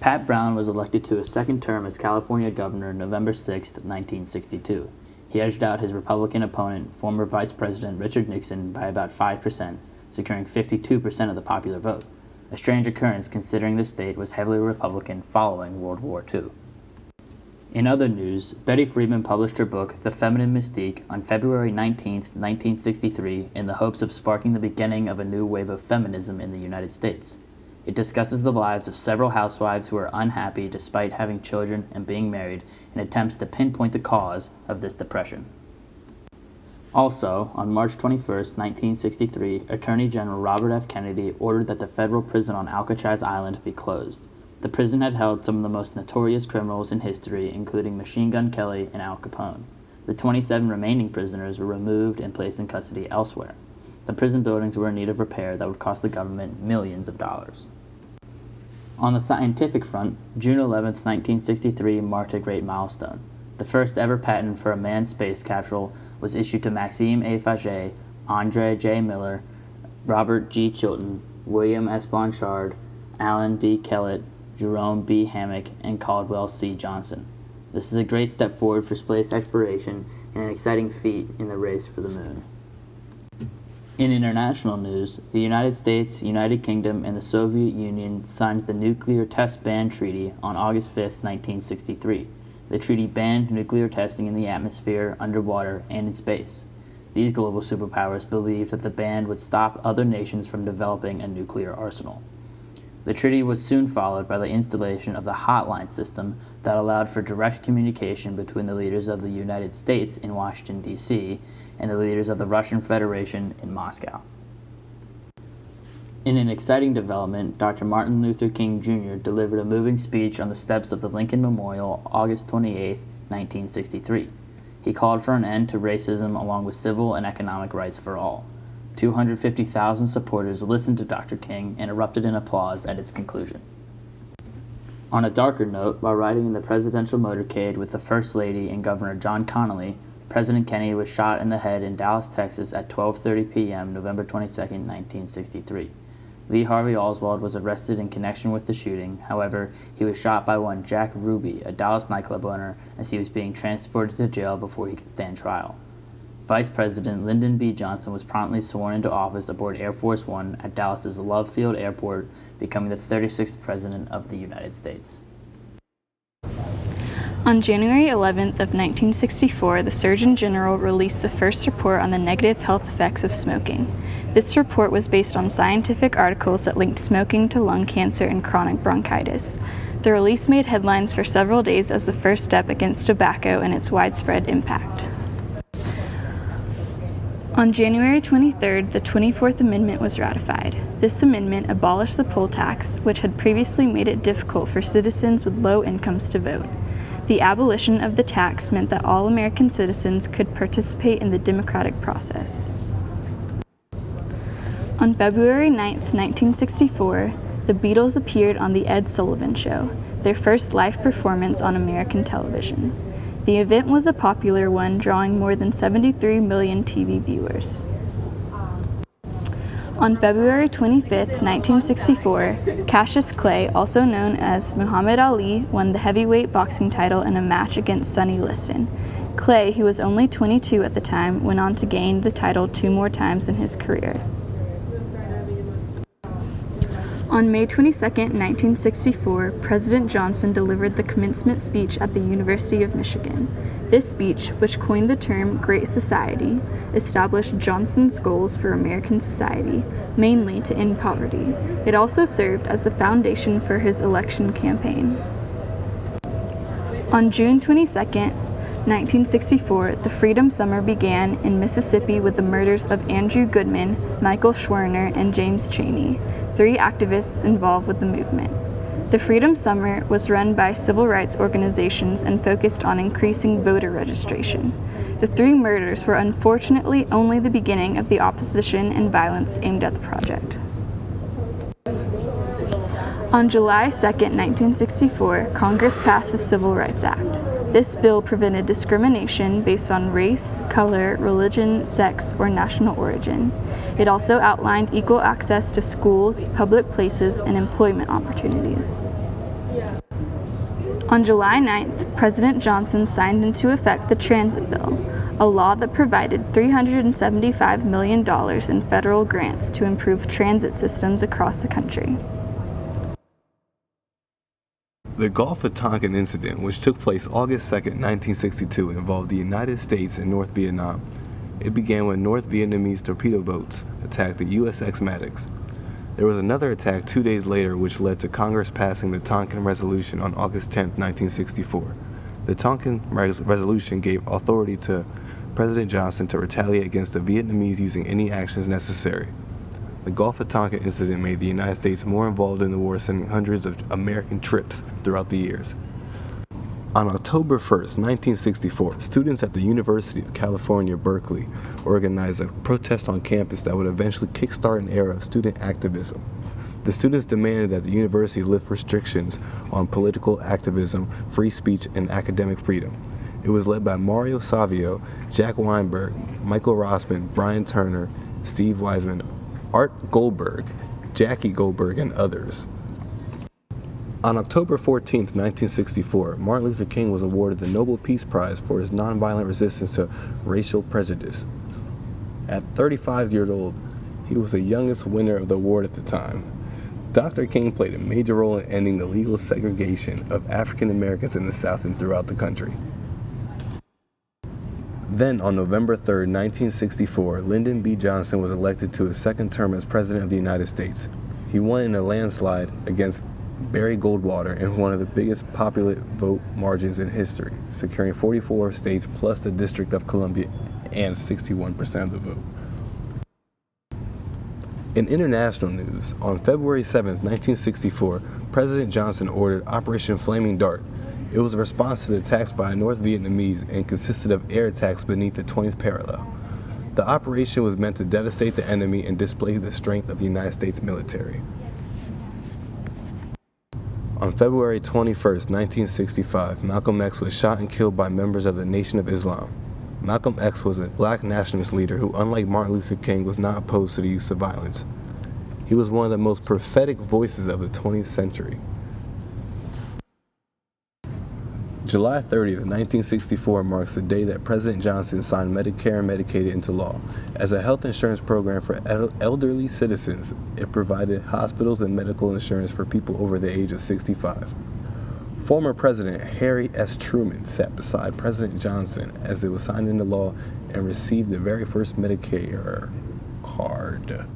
Pat Brown was elected to a second term as California governor November 6, 1962. He edged out his Republican opponent, former Vice President Richard Nixon, by about 5%, securing 52% of the popular vote, a strange occurrence considering the state was heavily Republican following World War II. In other news, Betty Friedman published her book, The Feminine Mystique, on February 19, 1963, in the hopes of sparking the beginning of a new wave of feminism in the United States. It discusses the lives of several housewives who are unhappy despite having children and being married, and attempts to pinpoint the cause of this depression. Also, on March 21, 1963, Attorney General Robert F. Kennedy ordered that the federal prison on Alcatraz Island be closed. The prison had held some of the most notorious criminals in history, including Machine Gun Kelly and Al Capone. The 27 remaining prisoners were removed and placed in custody elsewhere. The prison buildings were in need of repair that would cost the government millions of dollars. On the scientific front, June 11, 1963 marked a great milestone. The first ever patent for a manned space capsule was issued to Maxime A. Faget, Andre J. Miller, Robert G. Chilton, William S. Blanchard, Alan B. Kellett, Jerome B. Hammock, and Caldwell C. Johnson. This is a great step forward for space exploration and an exciting feat in the race for the moon. In international news, the United States, United Kingdom, and the Soviet Union signed the Nuclear Test Ban Treaty on August 5, 1963. The treaty banned nuclear testing in the atmosphere, underwater, and in space. These global superpowers believed that the ban would stop other nations from developing a nuclear arsenal. The treaty was soon followed by the installation of the hotline system that allowed for direct communication between the leaders of the United States in Washington, D.C., and the leaders of the Russian Federation in Moscow. In an exciting development, Dr. Martin Luther King Jr. delivered a moving speech on the steps of the Lincoln Memorial August 28, 1963. He called for an end to racism along with civil and economic rights for all. 250,000 supporters listened to Dr. King and erupted in applause at its conclusion. On a darker note, while riding in the presidential motorcade with the First Lady and Governor John Connally, President Kennedy was shot in the head in Dallas, Texas at 12:30 p.m. November 22, 1963. Lee Harvey Oswald was arrested in connection with the shooting. However, he was shot by one Jack Ruby, a Dallas nightclub owner, as he was being transported to jail before he could stand trial. Vice President Lyndon B. Johnson was promptly sworn into office aboard Air Force One at Dallas's Love Field Airport, becoming the 36th President of the United States. On January 11th of 1964, the Surgeon General released the first report on the negative health effects of smoking. This report was based on scientific articles that linked smoking to lung cancer and chronic bronchitis. The release made headlines for several days as the first step against tobacco and its widespread impact. On January 23rd, the 24th Amendment was ratified. This amendment abolished the poll tax, which had previously made it difficult for citizens with low incomes to vote. The abolition of the tax meant that all American citizens could participate in the democratic process. On February 9, 1964, the Beatles appeared on The Ed Sullivan Show, their first live performance on American television. The event was a popular one, drawing more than 73 million TV viewers. On February 25, 1964, Cassius Clay, also known as Muhammad Ali, won the heavyweight boxing title in a match against Sonny Liston. Clay, who was only 22 at the time, went on to gain the title 2 more times in his career. On May 22, 1964, President Johnson delivered the commencement speech at the University of Michigan. This speech, which coined the term Great Society, established Johnson's goals for American society, mainly to end poverty. It also served as the foundation for his election campaign. On June 22, 1964, the Freedom Summer began in Mississippi with the murders of Andrew Goodman, Michael Schwerner, and James Chaney, 3 activists involved with the movement. The Freedom Summer was run by civil rights organizations and focused on increasing voter registration. The 3 murders were unfortunately only the beginning of the opposition and violence aimed at the project. On July 2, 1964, Congress passed the Civil Rights Act. This bill prevented discrimination based on race, color, religion, sex, or national origin. It also outlined equal access to schools, public places, and employment opportunities. On July 9th, President Johnson signed into effect the Transit Bill, a law that provided $375 million in federal grants to improve transit systems across the country. The Gulf of Tonkin incident, which took place August 2, 1962, involved the United States and North Vietnam. It began when North Vietnamese torpedo boats attacked the USS Maddox. There was another attack 2 days later, which led to Congress passing the Tonkin Resolution on August 10, 1964. The Tonkin Resolution gave authority to President Johnson to retaliate against the Vietnamese using any actions necessary. The Gulf of Tonkin incident made the United States more involved in the war, sending hundreds of American troops throughout the years. On October 1st, 1964, students at the University of California, Berkeley, organized a protest on campus that would eventually kickstart an era of student activism. The students demanded that the university lift restrictions on political activism, free speech, and academic freedom. It was led by Mario Savio, Jack Weinberg, Michael Rossman, Brian Turner, Steve Wiseman, Art Goldberg, Jackie Goldberg, and others. On October 14, 1964, Martin Luther King was awarded the Nobel Peace Prize for his nonviolent resistance to racial prejudice. At 35 years old, he was the youngest winner of the award at the time. Dr. King played a major role in ending the legal segregation of African Americans in the South and throughout the country. Then, on November 3, 1964, Lyndon B. Johnson was elected to his second term as President of the United States. He won in a landslide against Barry Goldwater in one of the biggest popular vote margins in history, securing 44 states plus the District of Columbia and 61% of the vote. In international news, on February 7, 1964, President Johnson ordered Operation Flaming Dart. It was a response to the attacks by North Vietnamese and consisted of air attacks beneath the 20th parallel. The operation was meant to devastate the enemy and display the strength of the United States military. On February 21, 1965, Malcolm X was shot and killed by members of the Nation of Islam. Malcolm X was a black nationalist leader who, unlike Martin Luther King, was not opposed to the use of violence. He was one of the most prophetic voices of the 20th century. July 30, 1964 marks the day that President Johnson signed Medicare and Medicaid into law. As a health insurance program for elderly citizens, it provided hospitals and medical insurance for people over the age of 65. Former President Harry S. Truman sat beside President Johnson as it was signed into law and received the very first Medicare card.